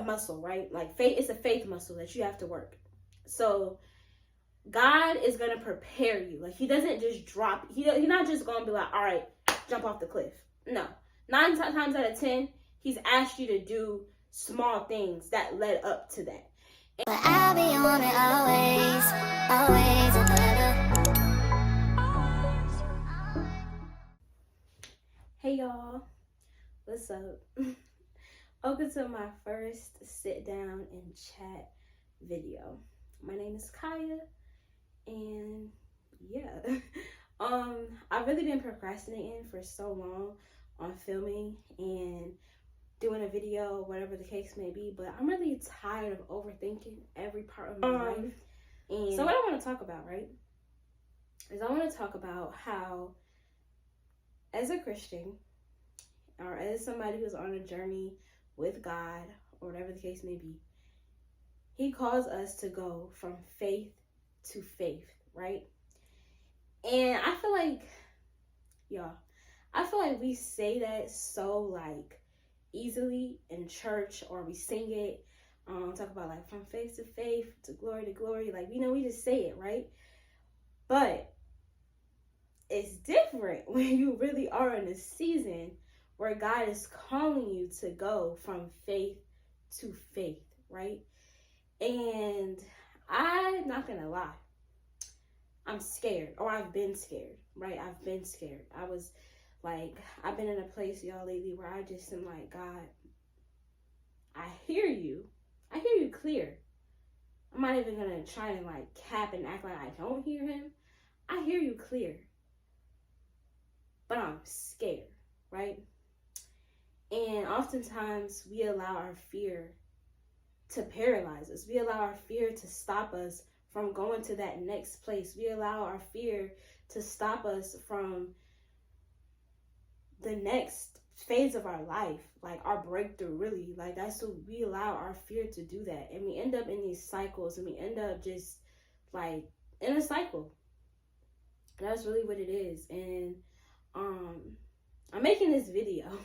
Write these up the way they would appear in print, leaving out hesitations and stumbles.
a muscle, right? Like faith, it's a faith muscle that you have to work. So God is going to prepare you. Like, he doesn't just drop. He's not just going to be like, all right, jump off the cliff. No. 9 times out of 10, he's asked you to do small things that led up to that. But I'll be on it always, always and forever. Hey y'all, what's up? Welcome to my first sit down and chat video. My name is Kaya, and yeah, I've really been procrastinating for so long on filming and doing a video, whatever the case may be, but I'm really tired of overthinking every part of my life. And so what I want to talk about, right, is I want to talk about how, as a Christian, or as somebody who's on a journey with God, or whatever the case may be, he calls us to go from faith to faith, right? And I feel like we say that so like easily in church, or we sing it, talk about like from faith to faith, to glory, like, you know, we just say it, right? But it's different when you really are in a season where God is calling you to go from faith to faith, right? And I'm not gonna lie, I'm scared, or I've been scared, right? I've been scared. I've been in a place, y'all, lately where I just am like, God, I hear you clear. I'm not even gonna try and like cap and act like I don't hear him. I hear you clear, but I'm scared, right? And oftentimes we allow our fear to paralyze us. We allow our fear to stop us from going to that next place. We allow our fear to stop us from the next phase of our life, like our breakthrough, really. Like, that's what we allow our fear to do that. And we end up in these cycles, and we end up just like in a cycle. That's really what it is. And I'm making this video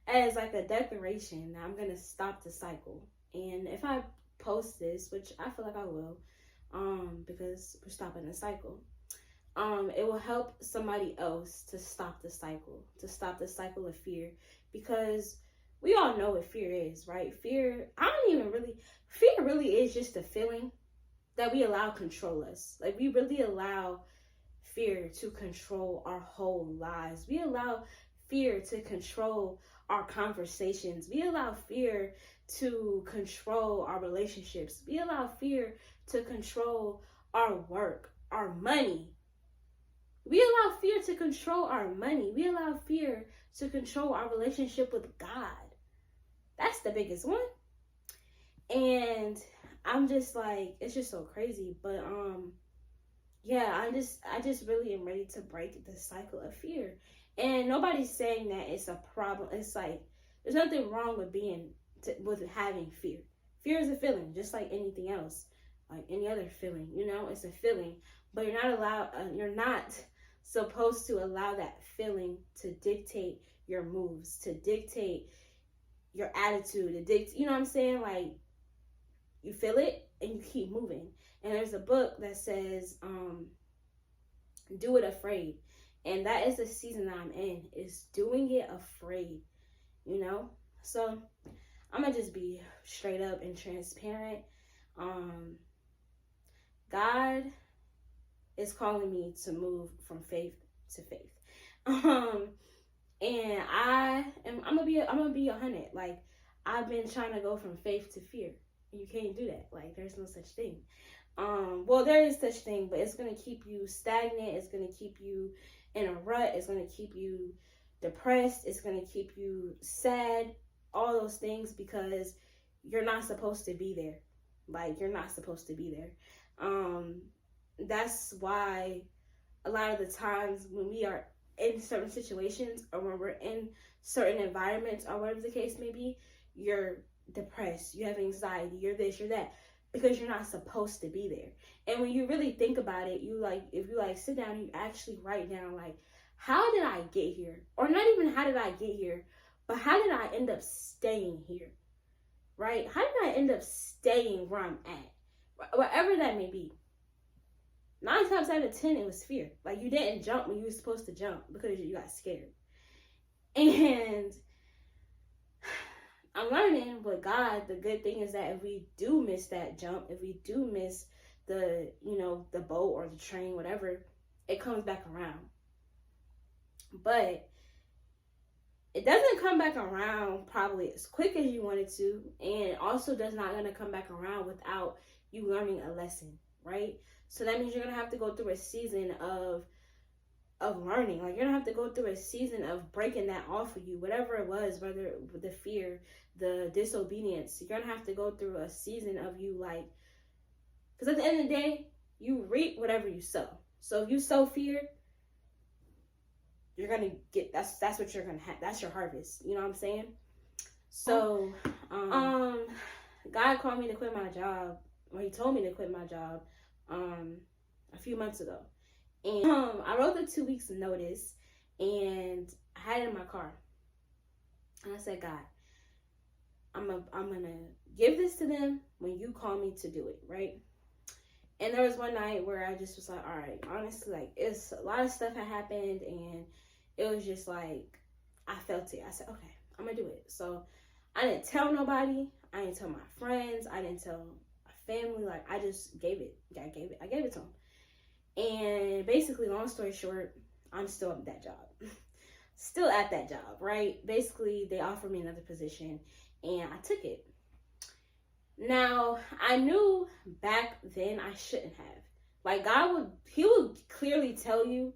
as like a declaration that I'm gonna stop the cycle. And if I post this, which I feel like I will, because we're stopping the cycle, it will help somebody else to stop the cycle of fear, because we all know what fear is, right? Fear really is just a feeling that we allow control us. Like, we really allow fear to control our whole lives. We allow fear to control our conversations. We allow fear to control our relationships. We allow fear to control our work, our money. We allow fear to control our money. We allow fear to control our relationship with God. That's the biggest one. And I'm just like, it's just so crazy. But yeah, I just really am ready to break the cycle of fear. And nobody's saying that it's a problem. It's like, there's nothing wrong with having fear. Fear is a feeling, just like anything else, like any other feeling. You know, it's a feeling, but you're not supposed to allow that feeling to dictate your moves, to dictate your attitude, you know what I'm saying? Like, you feel it and you keep moving. And there's a book that says, do it afraid. And that is the season that I'm in, is doing it afraid, you know? So I'm gonna just be straight up and transparent. God is calling me to move from faith to faith. And I'm gonna be 100. Like, I've been trying to go from faith to fear. You can't do that. Like, there's no such thing. Well, there is such thing, but it's gonna keep you stagnant. It's gonna keep you in a rut. It's gonna keep you depressed. It's gonna keep you sad. All those things, because you're not supposed to be there. Like, you're not supposed to be there. That's why a lot of the times when we are in certain situations, or when we're in certain environments, or whatever the case may be, you're depressed, you have anxiety, you're this, you're that, because you're not supposed to be there. And when you really think about it, if you sit down and you actually write down, like, how did I get here? Or not even how did I get here, but how did I end up staying here? right? How did I end up staying where I'm at? Whatever that may be. 9 times out of 10, it was fear. Like, you didn't jump when you were supposed to jump because you got scared. And I'm learning with God, the good thing is that if we do miss that jump, if we do miss the, the boat or the train, whatever, it comes back around. But it doesn't come back around probably as quick as you wanted to, and it also does not going to come back around without you learning a lesson, right? So that means you're going to have to go through a season of learning. Like, you're going to have to go through a season of breaking that off of you, whatever it was, whether the fear, the disobedience. You're going to have to go through a season of you, like, because at the end of the day, you reap whatever you sow. So if you sow fear, you're going to get, that's what you're going to have. That's your harvest. You know what I'm saying? So, God called me to quit my job, or he told me to quit my job a few months ago. And I wrote the 2 weeks notice, and I had it in my car. And I said, God, I'm gonna give this to them when you call me to do it, right? And there was one night where I just was like, all right, honestly, like, it's a lot of stuff had happened, and it was just like, I felt it. I said, okay, I'm gonna do it. So I didn't tell nobody. I didn't tell my friends. I didn't tell my family. Like, I just gave it. I gave it to them. And basically, long story short, I'm still at that job. Still at that job, right? Basically, they offered me another position, and I took it. Now, I knew back then I shouldn't have. Like, he would clearly tell you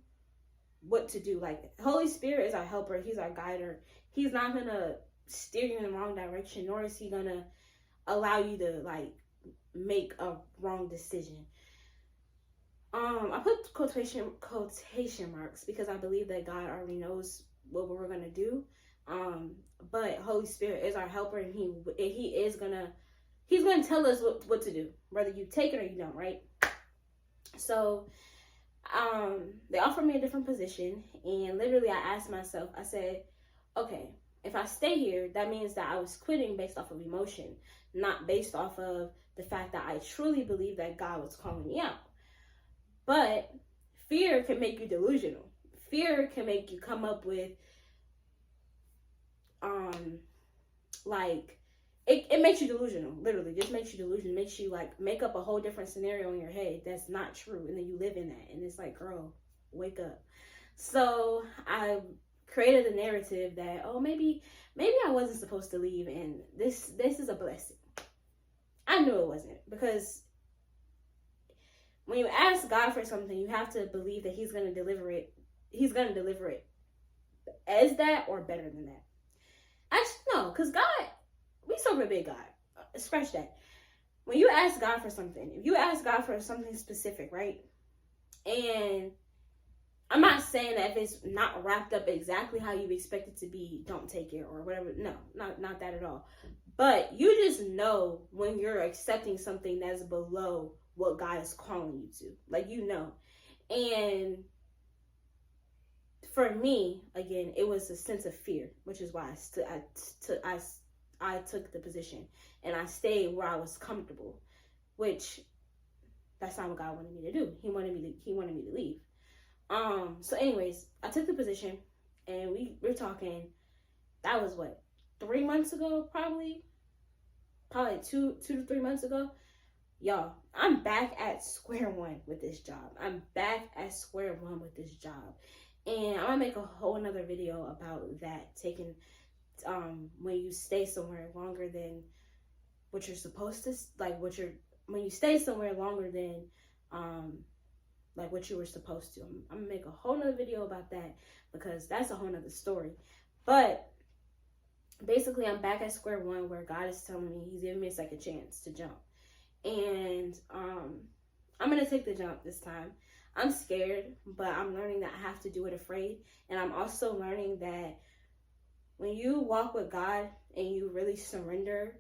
what to do. Like, Holy Spirit is our helper. He's our guider. He's not going to steer you in the wrong direction, nor is he going to allow you to, like, make a wrong decision. I put quotation marks because I believe that God already knows what we're going to do. But Holy Spirit is our helper, and he's going to tell us what to do, whether you take it or you don't, right? So, they offered me a different position, and literally I asked myself, I said, okay, if I stay here, that means that I was quitting based off of emotion, not based off of the fact that I truly believe that God was calling me out. But fear can make you delusional. Fear can make you come up with, it makes you delusional, literally. Just makes you delusional. It makes you, like, make up a whole different scenario in your head that's not true. And then you live in that. And it's like, girl, wake up. So I created a narrative that, oh, maybe I wasn't supposed to leave. And this is a blessing. I knew it wasn't, because when you ask God for something, you have to believe that he's going to deliver it. He's going to deliver it as that or better than that. Actually, no, because God, we serve a big God. Scratch that. When you ask God for something, if you ask God for something specific, right? And I'm not saying that if it's not wrapped up exactly how you expect it to be, don't take it or whatever. No, not that at all. But you just know when you're accepting something that's below what God is calling you to. Like, you know. And for me, again, it was a sense of fear, which is why I took the position, and I stayed where I was comfortable, which that's not what God wanted me to do. He wanted me to leave. So anyways, I took the position, and we're talking, that was what, 3 months ago, probably 2 to 3 months ago. Y'all, I'm back at square one with this job. And I'm gonna make a whole nother video about that, taking when you stay somewhere longer than what you're supposed to, like, when you stay somewhere longer than like what you were supposed to. I'm gonna make a whole nother video about that, because that's a whole nother story. But basically, I'm back at square one, where God is telling me, he's giving me a second chance to jump. And I'm gonna take the jump this time. I'm scared, but I'm learning that I have to do it afraid. And I'm also learning that when you walk with God and you really surrender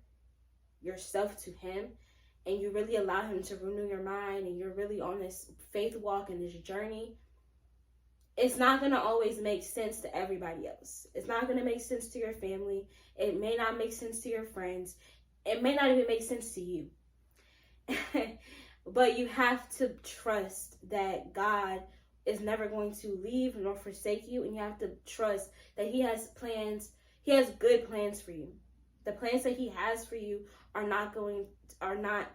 yourself to him, and you really allow him to renew your mind, and you're really on this faith walk and this journey, it's not going to always make sense to everybody else. It's not going to make sense to your family. It may not make sense to your friends. It may not even make sense to you. But you have to trust that God is never going to leave nor forsake you. And you have to trust that he has plans. He has good plans for you. The plans that he has for you are not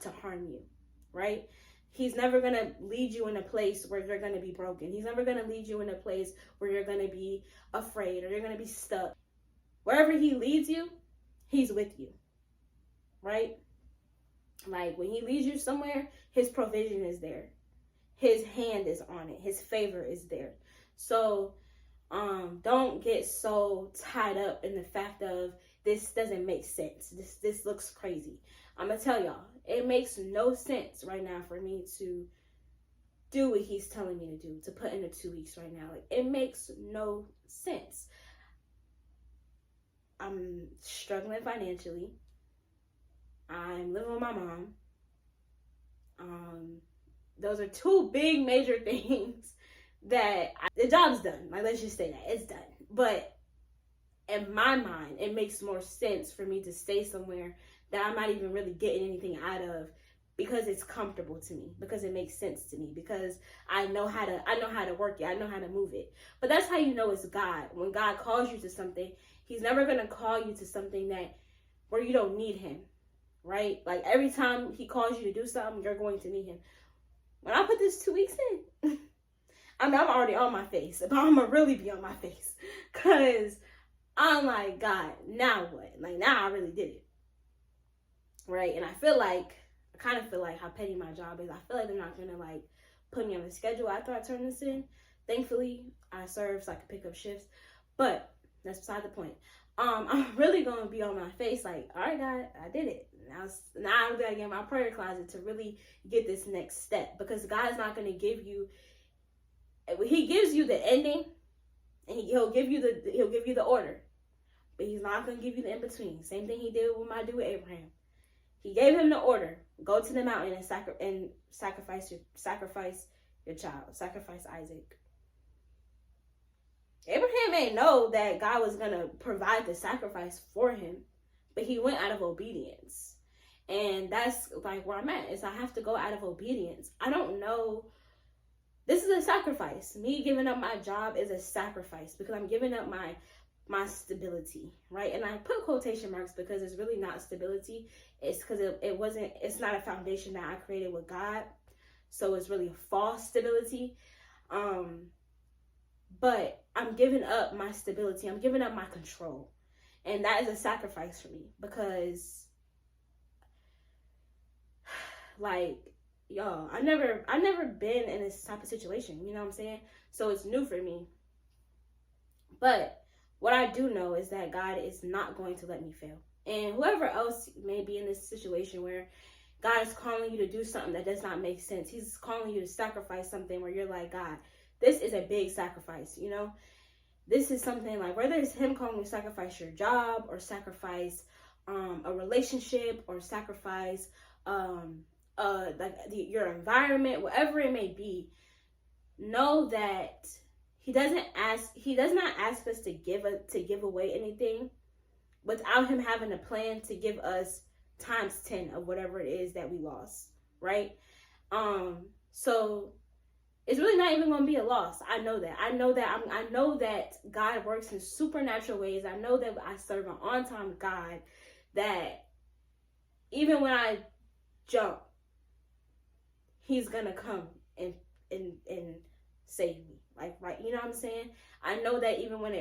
to harm you, right? He's never going to lead you in a place where you're going to be broken. He's never going to lead you in a place where you're going to be afraid or you're going to be stuck. Wherever he leads you, he's with you, right? Like when he leads you somewhere, his provision is there. His hand is on it. His favor is there. So don't get so tied up in the fact of this doesn't make sense. This looks crazy. I'm going to tell y'all, it makes no sense right now for me to do what he's telling me to do, to put in the 2 weeks right now. Like, it makes no sense. I'm struggling financially. I'm living with my mom. Those are two big major things that the job's done. Like, let's just say that it's done. But in my mind, it makes more sense for me to stay somewhere that I'm not even really getting anything out of, because it's comfortable to me, because it makes sense to me, because I know how to work it, I know how to move it. But that's how you know it's God. When God calls you to something, he's never gonna call you to something that where you don't need him, right? Like every time he calls you to do something, you're going to need him. When I put this 2 weeks in, I mean, I'm already on my face, but I'm gonna really be on my face, cause I'm like, God, now what? Like, now I really did it, right? And I kind of feel like how petty my job is. I feel like they're not gonna like put me on the schedule after I turn this in. Thankfully, I serve so I can pick up shifts, but that's beside the point. I'm really gonna be on my face, like, all right, God, I did it. Now I'm gonna get in my prayer closet to really get this next step, because God's not gonna give you. He gives you the ending, and he'll give you the order, but he's not gonna give you the in between. Same thing he did with my dude Abraham. He gave him the order: go to the mountain and sacrifice your child, sacrifice Isaac. Abraham ain't know that God was gonna provide the sacrifice for him, but he went out of obedience. And that's like where I'm at, is I have to go out of obedience. I don't know. This is a sacrifice. Me giving up my job is a sacrifice, because I'm giving up my stability, right? And I put quotation marks because it's really not stability. It's because it's not a foundation that I created with God. So it's really a false stability. But I'm giving up my stability. I'm giving up my control. And that is a sacrifice for me, because like, y'all, I've never been in this type of situation, you know what I'm saying? So it's new for me. But what I do know is that God is not going to let me fail. And whoever else may be in this situation where God is calling you to do something that does not make sense. He's calling you to sacrifice something where you're like, God, this is a big sacrifice, you know? This is something like, whether it's him calling you to sacrifice your job, or sacrifice a relationship, or sacrifice your environment, whatever it may be, know that he does not ask us to give away anything without him having a plan to give us times 10 of whatever it is that we lost, right? So it's really not even going to be a loss. I know that. I know that God works in supernatural ways. I know that I serve an on-time God, that even when I jump, he's going to come and save me. Like, right, you know what I'm saying? I know that even when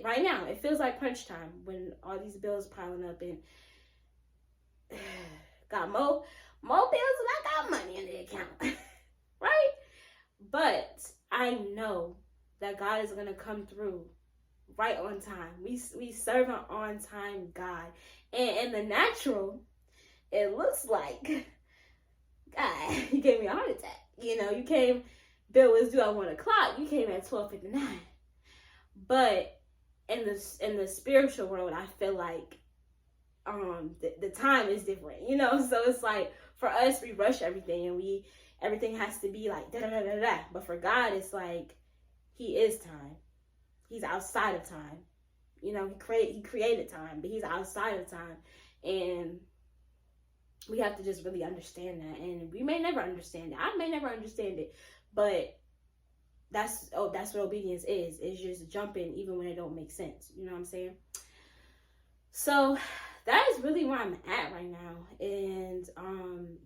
right now, it feels like crunch time, when all these bills piling up, and got more bills than I got money in the account, right? But I know that God is going to come through right on time. We serve an on-time God. And in the natural, it looks like, God, you gave me a heart attack. You know, you came, bill was due at 1 o'clock. You came at 12:59. But in the spiritual world, I feel like the time is different, you know? So it's like, for us, we rush everything, and everything has to be like da da da da da. But for God, it's like, he is time. He's outside of time. You know, he created time, but he's outside of time. And we have to just really understand that. And we may never understand it. I may never understand it, but that's what obedience is. It's just jumping even when it don't make sense. You know what I'm saying? So that is really where I'm at right now. And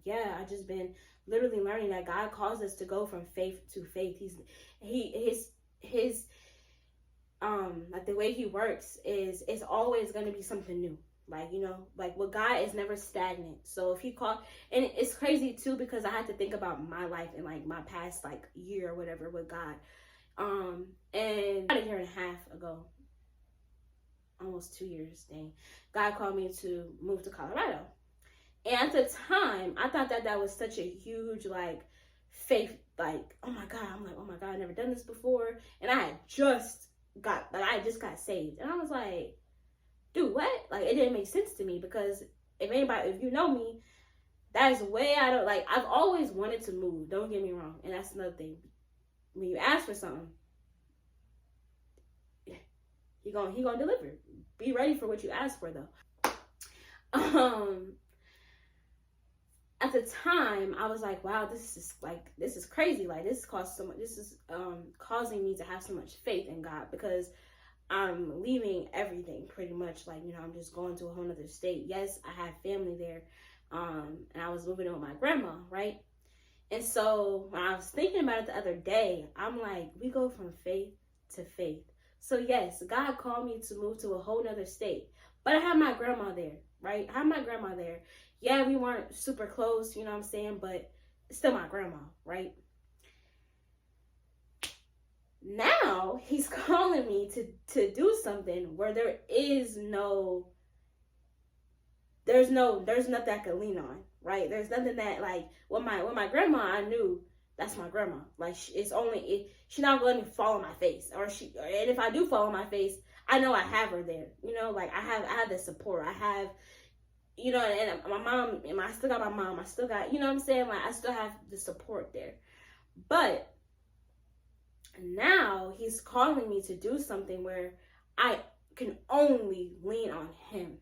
yeah, I just been literally learning that God calls us to go from faith to faith. His like the way he works is it's always going to be something new. Like, you know, like with God is never stagnant. So if he called, and it's crazy too, because I had to think about my life and like my past like year or whatever with God. And about a year and a half ago, almost 2 years, dang, God called me to move to Colorado. And at the time, I thought that was such a huge like faith, like, oh my God, I'm like, oh my God, I've never done this before. And I just got saved. And I was like, dude, what? Like, it didn't make sense to me, because if you know me, that is way out of, like, I've always wanted to move. Don't get me wrong. And that's another thing. When you ask for something, he gonna deliver. Be ready for what you ask for, though. At the time, I was like, wow, this is crazy. Like, this is causing me to have so much faith in God, because I'm leaving everything pretty much. Like, you know, I'm just going to a whole nother state. Yes, I have family there. And I was moving in with my grandma, right? And so when I was thinking about it the other day, I'm like, we go from faith to faith. So yes, God called me to move to a whole nother state, but I had my grandma there, right? I had my grandma there. Yeah, we weren't super close, you know what I'm saying? But it's still my grandma, right? Now he's calling me to do something where there's nothing I can lean on, right? There's nothing that, like, with my grandma, I knew that's my grandma. Like, she's not going to fall on my face, and if I do fall on my face, I know I have her there. You know, like, I have the support. I have, you know, and my mom, and I still got my mom. I still got, you know what I'm saying? Like, I still have the support there. But now he's calling me to do something where I can only lean on him,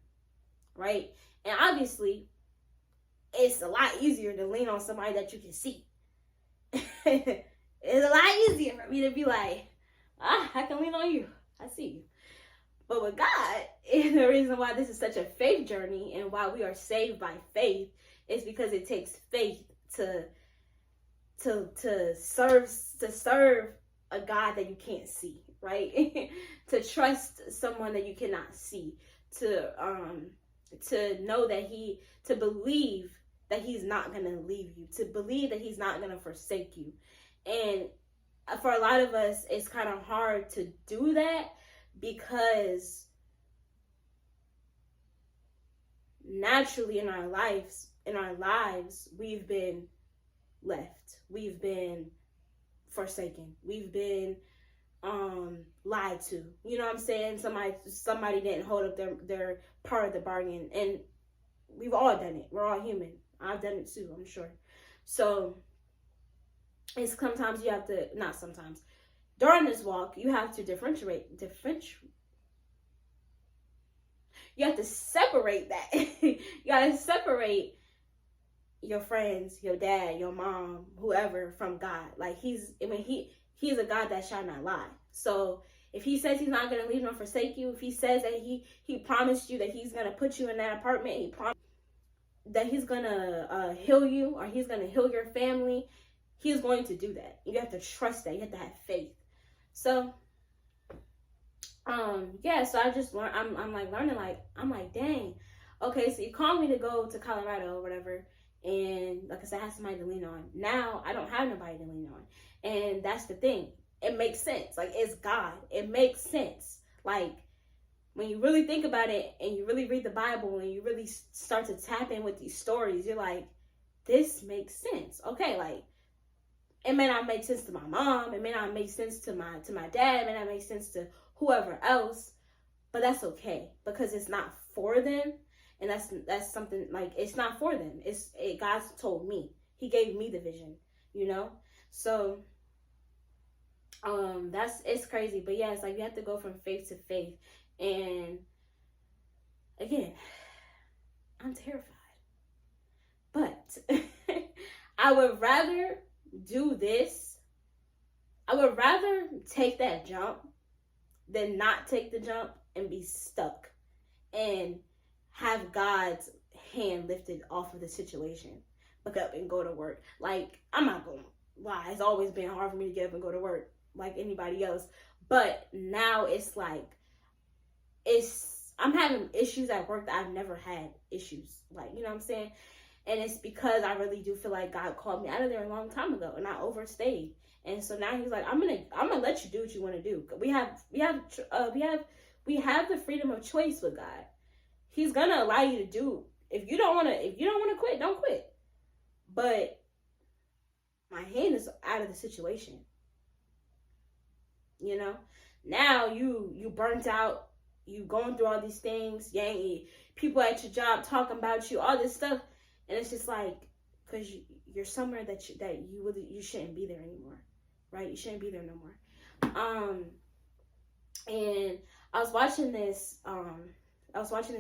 right? And obviously, it's a lot easier to lean on somebody that you can see. It's a lot easier for me to be like, I can lean on you. I see you. But with God, and the reason why this is such a faith journey and why we are saved by faith is because it takes faith to serve a God that you can't see, right? To trust someone that you cannot see, to know that to believe that he's not going to leave you, to believe that he's not going to forsake you. And for a lot of us, it's kind of hard to do that, because naturally in our lives, we've been left. We've been forsaken. We've been lied to. You know what I'm saying? Somebody didn't hold up their part of the bargain. And we've all done it. We're all human. I've done it too, I'm sure. So it's sometimes you have to, not sometimes, during this walk, you have to you have to separate that. You gotta separate your friends, your dad, your mom, whoever, from God. Like, he's a God that shall not lie. So if he says he's not gonna leave nor forsake you, if he says that he promised you that he's gonna put you in that apartment, he promised that he's gonna heal you, or he's gonna heal your family, he's going to do that. You have to trust that. You have to have faith. So yeah, so I just learned, I'm like learning, like, I'm like, dang, okay, so you called me to go to Colorado or whatever, and like I said, I have somebody to lean on. Now I don't have nobody to lean on. And that's the thing. It makes sense. Like, it's God. It makes sense. Like, when you really think about it and you really read the Bible and you really start to tap in with these stories, you're like, this makes sense. Okay, like, it may not make sense to my mom, it may not make sense to my dad, it may not make sense to whoever else, but that's okay, because it's not for them. And that's something, like, it's not for them. God's told me. He gave me the vision, you know? So it's crazy. But yeah, it's like you have to go from faith to faith. And again, I'm terrified. But I would rather do this. I would rather take that jump than not take the jump and be stuck and have God's hand lifted off of the situation. Look up and go to work. Like, I'm not going to lie. It's always been hard for me to get up and go to work like anybody else. But now it's like, I'm having issues at work that I've never had issues. Like, you know what I'm saying? And it's because I really do feel like God called me out of there a long time ago and I overstayed. And so now he's like, I'm gonna let you do what you want to do. We have the freedom of choice with God. He's gonna allow you to do. If you don't want to quit, don't quit. But my hand is out of the situation. You know, now you burnt out. You going through all these things. People at your job talking about you, all this stuff, and it's just like, because you're somewhere that you shouldn't be there anymore, right? You shouldn't be there no more. And I was watching this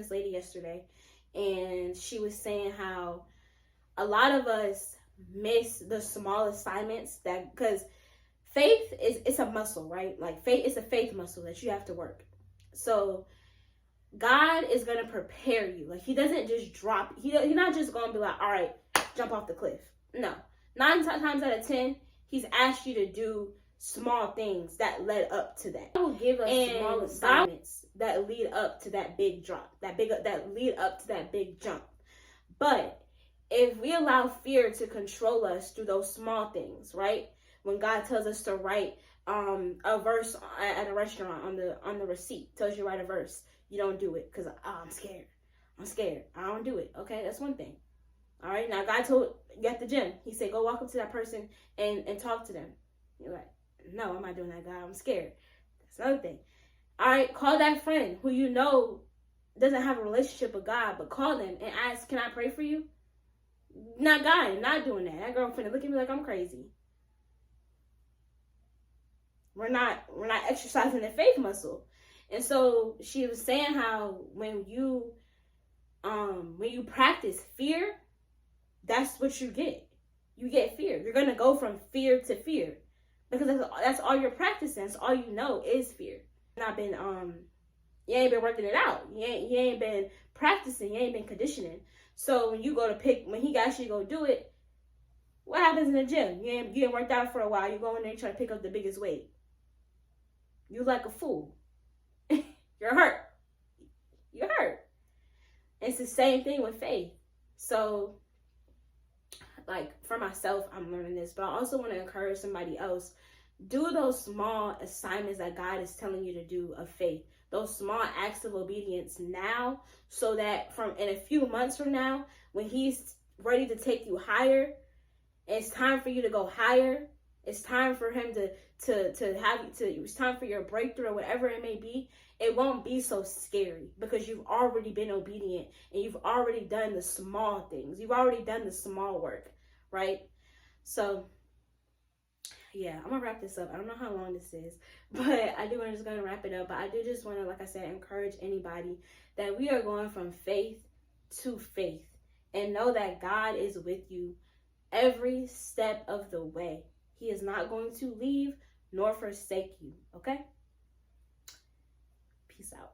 lady yesterday, and she was saying how a lot of us miss the small assignments because faith it's a muscle, right? Like faith is a faith muscle that you have to work. So God is going to prepare you. Like, he doesn't just drop. He's not just going to be like, all right, jump off the cliff. No. 9 times out of 10, he's asked you to do small things that led up to that. He will give us small assignments that lead up to that big drop, that lead up to that big jump. But if we allow fear to control us through those small things, right? When God tells us to write a verse at a restaurant on the receipt, tells you to write a verse, you don't do it because I'm scared. I don't do it. Okay, that's one thing. All right, now God told you at the gym, he said, go walk up to that person and talk to them. You're like, no, I'm not doing that, God. I'm scared. That's another thing. All right, call that friend who you know doesn't have a relationship with God, but call them and ask, can I pray for you? Not God, I'm not doing that. That girlfriend look at me like I'm crazy. We're not exercising the faith muscle. And so she was saying how when you practice fear, that's what you get. You get fear. You're gonna go from fear to fear because that's all you're practicing. That's all you know is fear. You ain't been working it out. You ain't been practicing. You ain't been conditioning. So when he asked you to go do it, what happens in the gym? You ain't worked out for a while. You go in there and try to pick up the biggest weight. You like a fool. You're hurt. You're hurt. It's the same thing with faith. So, like, for myself, I'm learning this, but I also want to encourage somebody else. Do those small assignments that God is telling you to do of faith. Those small acts of obedience now, so that in a few months from now, when he's ready to take you higher, it's time for you to go higher. It's time for him it's time for your breakthrough or whatever it may be. It won't be so scary because you've already been obedient and you've already done the small things. You've already done the small work, right? So, yeah, I'm going to wrap this up. I don't know how long this is, but I do want to just going to wrap it up. But I do just want to, like I said, encourage anybody that we are going from faith to faith and know that God is with you every step of the way. He is not going to leave nor forsake you, okay? Peace out.